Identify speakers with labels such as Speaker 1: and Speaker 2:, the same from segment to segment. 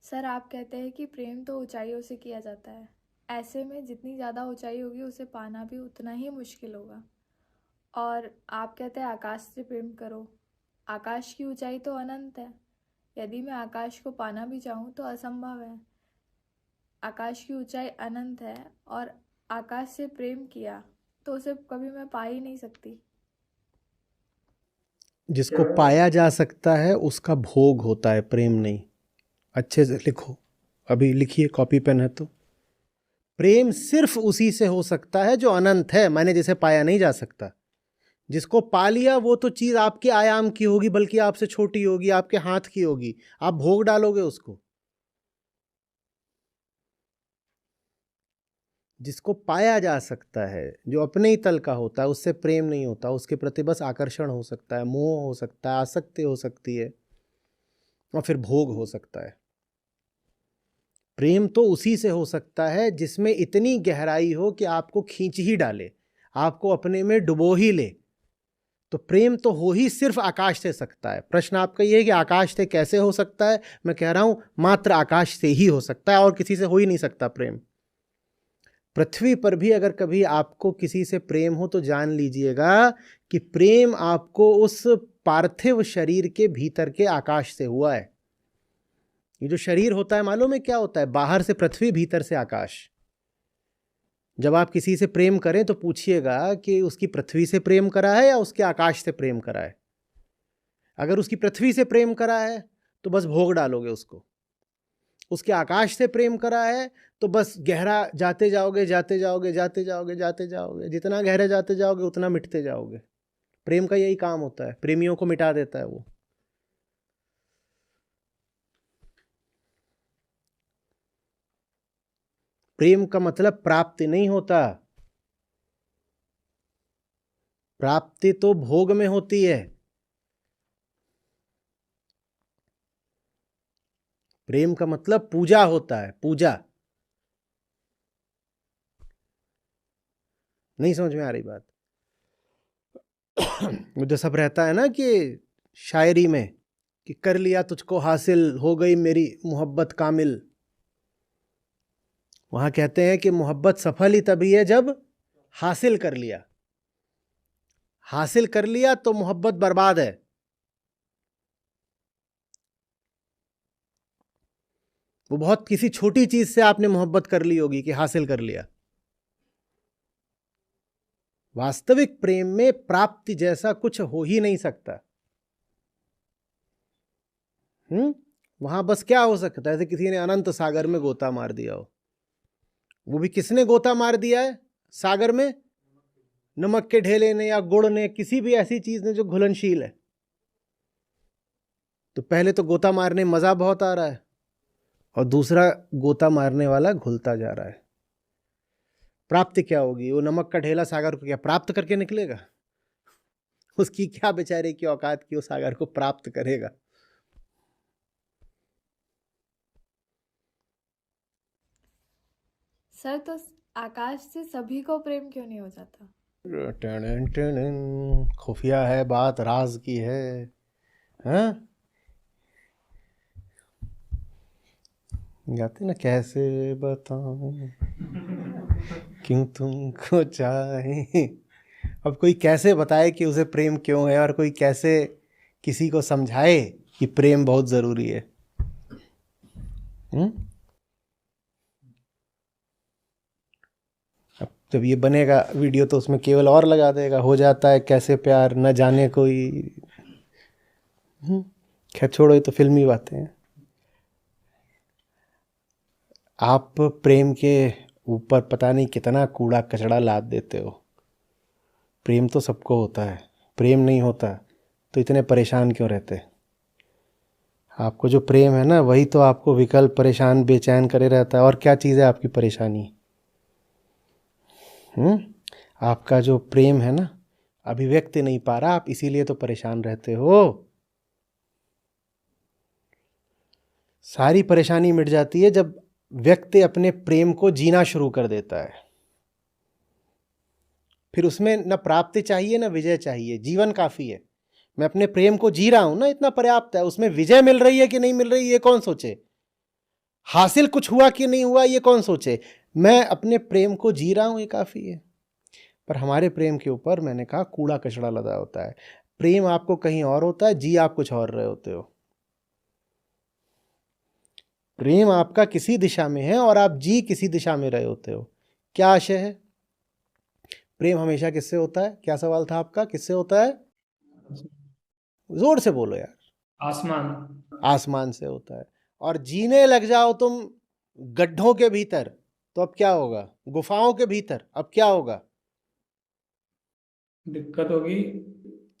Speaker 1: Sir, आप कहते हैं कि प्रेम तो ऊंचाइयों से किया जाता है। ऐसे में जितनी ज़्यादा ऊंचाई होगी उसे पाना भी उतना ही मुश्किल होगा। और आप कहते हैं आकाश से प्रेम करो। आकाश की ऊंचाई तो अनंत है। यदि मैं आकाश को पाना भी चाहूँ तो असंभव है। आकाश की ऊंचाई अनंत है और आकाश से प्रेम किया तो उसे कभी मैं पा ही नहीं सकती।
Speaker 2: जिसको पाया जा सकता है उसका भोग होता है, प्रेम नहीं। अच्छे से लिखो, अभी लिखिए, कॉपी पेन है तो। प्रेम सिर्फ उसी से हो सकता है जो अनंत है, माने जिसे पाया नहीं जा सकता। जिसको पा लिया वो तो चीज आपके आयाम की होगी, बल्कि आपसे छोटी होगी, आपके हाथ की होगी, आप भोग डालोगे उसको। जिसको पाया जा सकता है, जो अपने ही तल का होता है, उससे प्रेम नहीं होता। उसके प्रति बस आकर्षण हो सकता है, मोह हो सकता है, आसक्ति हो सकती है, और फिर भोग हो सकता है। प्रेम तो उसी से हो सकता है जिसमें इतनी गहराई हो कि आपको खींच ही डाले, आपको अपने में डुबो ही ले। तो प्रेम तो हो ही सिर्फ आकाश से सकता है। प्रश्न आपका ये है कि आकाश से कैसे हो सकता है। मैं कह रहा हूं मात्र आकाश से ही हो सकता है, और किसी से हो ही नहीं सकता प्रेम। पृथ्वी पर भी अगर कभी आपको किसी से प्रेम हो तो जान लीजिएगा कि प्रेम आपको उस पार्थिव शरीर के भीतर के आकाश से हुआ है। ये जो शरीर होता है मालूम है क्या होता है? बाहर से पृथ्वी, भीतर से आकाश। जब आप किसी से प्रेम करें तो पूछिएगा कि उसकी पृथ्वी से प्रेम करा है या उसके आकाश से प्रेम करा है। अगर उसकी पृथ्वी से प्रेम करा है तो बस भोग डालोगे उसको। उसके आकाश से प्रेम करा है तो बस गहरा जाते जाओगे, जाते जाओगे, जाते जाओगे, जाते जाओगे। जितना गहरे जाते जाओगे उतना मिटते जाओगे। प्रेम का यही काम होता है, प्रेमियों को मिटा देता है वो। प्रेम का मतलब प्राप्ति नहीं होता। प्राप्ति तो भोग में होती है। प्रेम का मतलब पूजा होता है, पूजा। नहीं समझ में आ रही बात? वो जो सब रहता है ना कि शायरी में कि कर लिया तुझको हासिल, हो गई मेरी मोहब्बत कामिल। वहां कहते हैं कि मोहब्बत सफल ही तभी है जब हासिल कर लिया। हासिल कर लिया तो मोहब्बत बर्बाद है। वो बहुत किसी छोटी चीज से आपने मोहब्बत कर ली होगी कि हासिल कर लिया। वास्तविक प्रेम में प्राप्ति जैसा कुछ हो ही नहीं सकता। वहां बस क्या हो सकता है? जैसे किसी ने अनंत सागर में गोता मार दिया हो। वो भी किसने गोता मार दिया है सागर में? नमक के ढेले ने या गुड़ ने, किसी भी ऐसी चीज ने जो घुलनशील है। तो पहले तो गोता मारने में मजा बहुत आ रहा है, और दूसरा गोता मारने वाला घुलता जा रहा है। प्राप्ति क्या होगी? वो नमक का ढेला सागर को क्या प्राप्त करके निकलेगा? उसकी क्या बेचारे की औकात की वो सागर को प्राप्त करेगा?
Speaker 1: सर, तो आकाश से सभी को प्रेम क्यों नहीं हो जाता?
Speaker 2: टन टन, खुफिया है बात, राज की है। हाँ, गाते ना, कैसे बताऊं क्यों तुमको चाहे। अब कोई कैसे बताए कि उसे प्रेम क्यों है, और कोई कैसे किसी को समझाए कि प्रेम बहुत जरूरी है? अब जब ये बनेगा वीडियो तो उसमें केवल और लगा देगा, हो जाता है कैसे प्यार न जाने कोई। खैर छोड़ो, ये तो फिल्मी बातें हैं। आप प्रेम के ऊपर पता नहीं कितना कूड़ा कचड़ा लाद देते हो। प्रेम तो सबको होता है। प्रेम नहीं होता तो इतने परेशान क्यों रहते? आपको जो प्रेम है ना, वही तो आपको विकल्प, परेशान, बेचैन करे रहता है। और क्या चीज़ है आपकी परेशानी? आपका जो प्रेम है ना, अभिव्यक्त नहीं पा रहा आप, इसीलिए तो परेशान रहते हो। सारी परेशानी मिट जाती है जब व्यक्ति अपने प्रेम को जीना शुरू कर देता है। फिर उसमें न प्राप्ति चाहिए न विजय चाहिए, जीवन काफी है। मैं अपने प्रेम को जी रहा हूं ना, इतना पर्याप्त है। उसमें विजय मिल रही है कि नहीं मिल रही, ये कौन सोचे? हासिल कुछ हुआ कि नहीं हुआ ये कौन सोचे, मैं अपने प्रेम को जी रहा हूं, ये काफी है। पर हमारे प्रेम के ऊपर मैंने कहा कूड़ा कचड़ा लदा होता है। प्रेम आपको कहीं और होता है, जी आप कुछ और रहे होते हो। प्रेम आपका किसी दिशा में है और आप जी किसी दिशा में रहे होते हो। क्या आशय है? प्रेम हमेशा किससे होता है? क्या सवाल था आपका, किससे होता है? जोर से बोलो यार।
Speaker 3: आसमान।
Speaker 2: आसमान से होता है। और जीने लग जाओ तुम गड्ढों के भीतर, तो अब क्या होगा? गुफाओं के भीतर अब क्या होगा?
Speaker 3: दिक्कत होगी।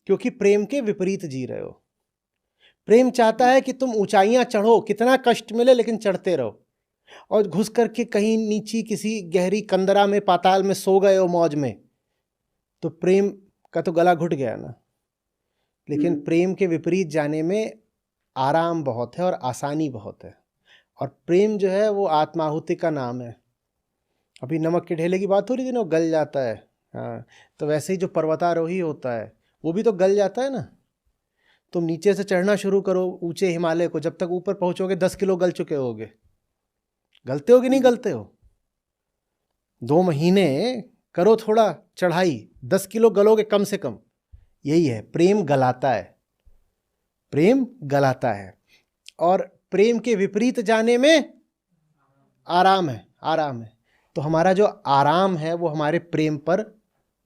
Speaker 2: क्योंकि प्रेम के विपरीत जी रहे हो। प्रेम चाहता है कि तुम ऊंचाइयां चढ़ो, कितना कष्ट मिले लेकिन चढ़ते रहो, और घुस करके कहीं नीची किसी गहरी कंदरा में, पाताल में सो गए हो मौज में, तो प्रेम का तो गला घुट गया ना। लेकिन प्रेम के विपरीत जाने में आराम बहुत है और आसानी बहुत है। और प्रेम जो है वो आत्माहुति का नाम है। अभी नमक के ढेले की बात हो रही थी ना, वो गल जाता है। हाँ, तो वैसे ही जो पर्वतारोही होता है वो भी तो गल जाता है ना। तुम नीचे से चढ़ना शुरू करो ऊंचे हिमालय को, जब तक ऊपर पहुंचोगे 10 किलो गल चुके होगे। गलते हो कि नहीं गलते हो? 2 महीने करो थोड़ा चढ़ाई, 10 किलो गलोगे कम से कम। यही है, प्रेम गलाता है, प्रेम गलाता है। और प्रेम के विपरीत जाने में आराम है, आराम है। तो हमारा जो आराम है वो हमारे प्रेम पर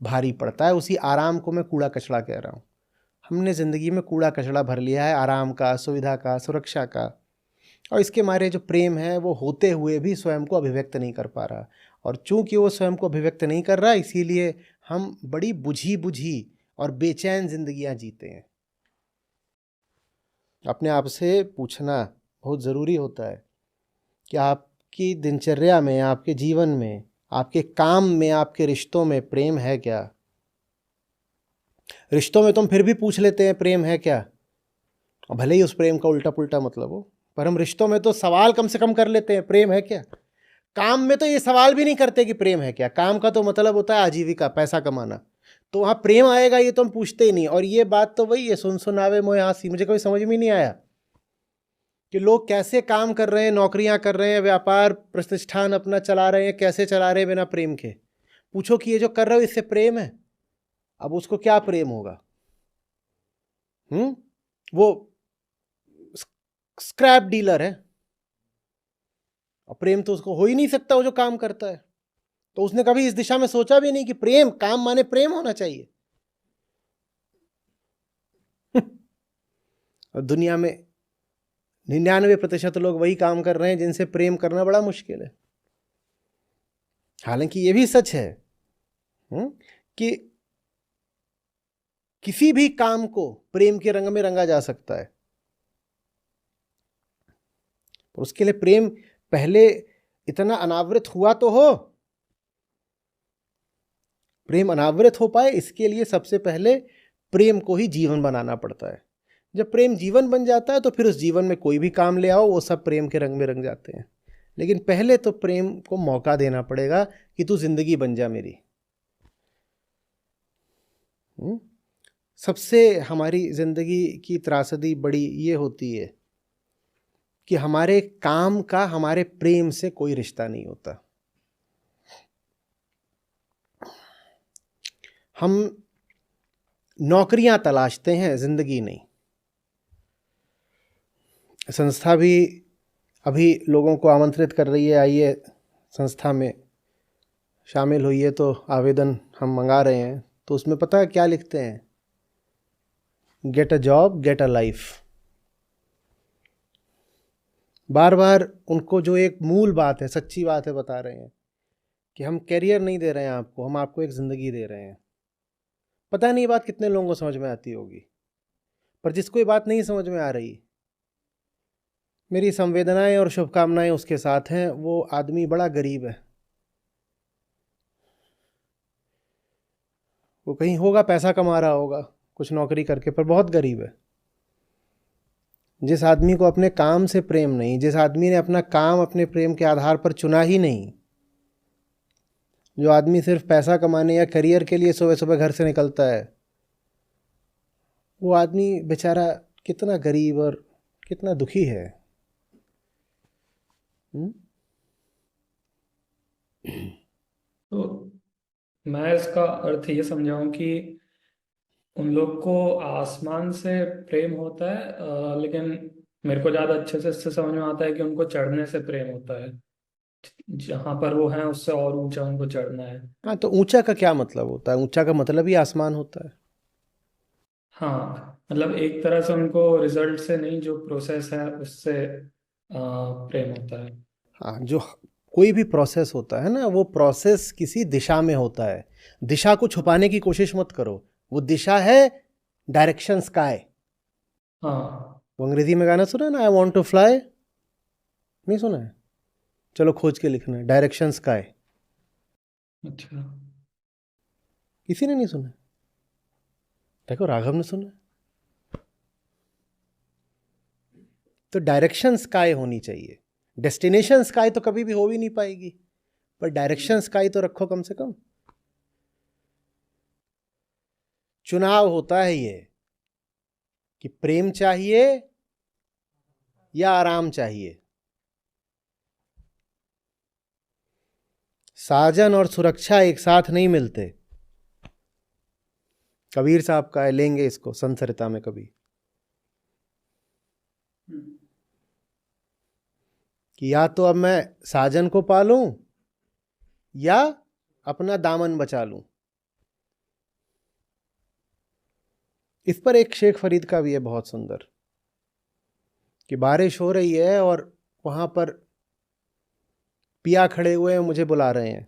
Speaker 2: भारी पड़ता है। उसी आराम को मैं कूड़ा कचड़ा कह रहा हूँ। हमने ज़िंदगी में कूड़ा कचड़ा भर लिया है, आराम का, सुविधा का, सुरक्षा का, और इसके मारे जो प्रेम है वो होते हुए भी स्वयं को अभिव्यक्त नहीं कर पा रहा। और चूंकि वो स्वयं को अभिव्यक्त नहीं कर रहा, इसीलिए हम बड़ी बुझी बुझी और बेचैन जिंदगियां जीते हैं। अपने आप से पूछना बहुत ज़रूरी होता है कि आपकी दिनचर्या में, आपके जीवन में, आपके काम में, आपके रिश्तों में प्रेम है क्या? रिश्तों में तो हम फिर भी पूछ लेते हैं प्रेम है क्या, और भले ही उस प्रेम का उल्टा पुल्टा मतलब हो, पर हम रिश्तों में तो सवाल कम से कम कर लेते हैं प्रेम है क्या। काम में तो ये सवाल भी नहीं करते कि प्रेम है क्या। काम का तो मतलब होता है आजीविका, पैसा कमाना, तो वहाँ प्रेम आएगा ये तो हम पूछते ही नहीं। और ये बात तो वही है, सुन सुनावे मोए हासी। मुझे कभी समझ में नहीं आया कि लोग कैसे काम कर रहे हैं, नौकरियां कर रहे हैं, व्यापार प्रतिष्ठान अपना चला रहे हैं, कैसे चला रहे हैं बिना प्रेम के। पूछो कि ये जो कर रहे हो इससे प्रेम है? अब उसको क्या प्रेम होगा? वो स्क्रैप डीलर है, और प्रेम तो उसको हो ही नहीं सकता वो जो काम करता है। तो उसने कभी इस दिशा में सोचा भी नहीं कि प्रेम, काम माने प्रेम होना चाहिए। और दुनिया में 99% लोग वही काम कर रहे हैं जिनसे प्रेम करना बड़ा मुश्किल है। हालांकि ये भी सच है कि किसी भी काम को प्रेम के रंग में रंगा जा सकता है, पर उसके लिए प्रेम पहले इतना अनावृत हुआ तो हो। प्रेम अनावृत हो पाए इसके लिए सबसे पहले प्रेम को ही जीवन बनाना पड़ता है। जब प्रेम जीवन बन जाता है तो फिर उस जीवन में कोई भी काम ले आओ वो सब प्रेम के रंग में रंग जाते हैं। लेकिन पहले तो प्रेम को मौका देना पड़ेगा कि तू जिंदगी बन जा मेरी। सबसे हमारी जिंदगी की त्रासदी बड़ी ये होती है कि हमारे काम का हमारे प्रेम से कोई रिश्ता नहीं होता। हम नौकरियां तलाशते हैं, जिंदगी नहीं। संस्था भी अभी लोगों को आमंत्रित कर रही है, आइए संस्था में शामिल होइए, तो आवेदन हम मंगा रहे हैं। तो उसमें पता है क्या लिखते हैं? Get a job, get a life. बार बार उनको जो एक मूल बात है, सच्ची बात है, बता रहे हैं कि हम कैरियर नहीं दे रहे हैं आपको, हम आपको एक ज़िंदगी दे रहे हैं। पता नहीं बात कितने लोगों को समझ में आती होगी, पर जिसको ये बात नहीं समझ में आ रही, मेरी संवेदनाएं और शुभकामनाएं उसके साथ हैं। वो आदमी बड़ा गरीब है, वो कहीं होगा, पैसा कमा रहा होगा कुछ नौकरी करके, पर बहुत गरीब है। जिस आदमी को अपने काम से प्रेम नहीं, जिस आदमी ने अपना काम अपने प्रेम के आधार पर चुना ही नहीं, जो आदमी सिर्फ पैसा कमाने या करियर के लिए सुबह सुबह घर से निकलता है, वो आदमी बेचारा कितना गरीब और कितना दुखी है। हम्म?
Speaker 3: तो मैं इसका अर्थ ये समझाऊं कि उन लोग को आसमान से प्रेम होता है, लेकिन मेरे को ज्यादा अच्छे से इससे समझ में आता है कि उनको चढ़ने से प्रेम होता है। जहां पर वो हैं उससे और ऊंचा उनको चढ़ना है।
Speaker 2: हाँ, तो ऊंचा का क्या मतलब होता है? ऊंचा का मतलब ही आसमान होता है।
Speaker 3: हाँ, मतलब एक तरह से उनको रिजल्ट से नहीं, जो प्रोसेस है उससे प्रेम होता है।
Speaker 2: हाँ, जो कोई भी प्रोसेस होता है ना, वो प्रोसेस किसी दिशा में होता है। दिशा को छुपाने की कोशिश मत करो। वो दिशा है डायरेक्शन स्काई।
Speaker 3: हाँ।
Speaker 2: वो अंग्रेजी में गाना सुना है ना, आई वॉन्ट टू फ्लाई? नहीं सुना है? चलो खोज के लिखना है, डायरेक्शन स्काई।
Speaker 3: अच्छा।
Speaker 2: किसी ने नहीं सुना? देखो, राघव ने सुना। तो डायरेक्शन स्काई होनी चाहिए। डेस्टिनेशन स्काई तो कभी भी हो भी नहीं पाएगी, पर डायरेक्शन स्काई तो रखो कम से कम। चुनाव होता है ये कि प्रेम चाहिए या आराम चाहिए। साजन और सुरक्षा एक साथ नहीं मिलते। कबीर साहब का है, लेंगे इसको संसरिता में कभी, कि या तो अब मैं साजन को पालूं या अपना दामन बचा लूं। इस पर एक शेख फरीद का भी है बहुत सुंदर, कि बारिश हो रही है और वहां पर पिया खड़े हुए हैं, मुझे बुला रहे हैं,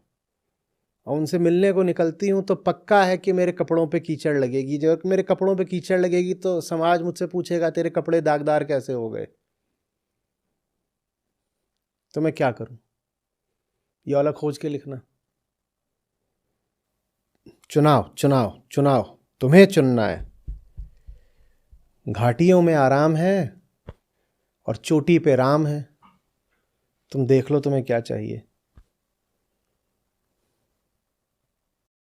Speaker 2: और उनसे मिलने को निकलती हूं तो पक्का है कि मेरे कपड़ों पे कीचड़ लगेगी। जब मेरे कपड़ों पे कीचड़ लगेगी तो समाज मुझसे पूछेगा तेरे कपड़े दागदार कैसे हो गए। तो मैं क्या करूं? ये वाला खोज के लिखना। चुनाव चुनाव चुनाव, तुम्हें चुनना है। घाटियों में आराम है और चोटी पे राम है। तुम देख लो तुम्हें क्या चाहिए।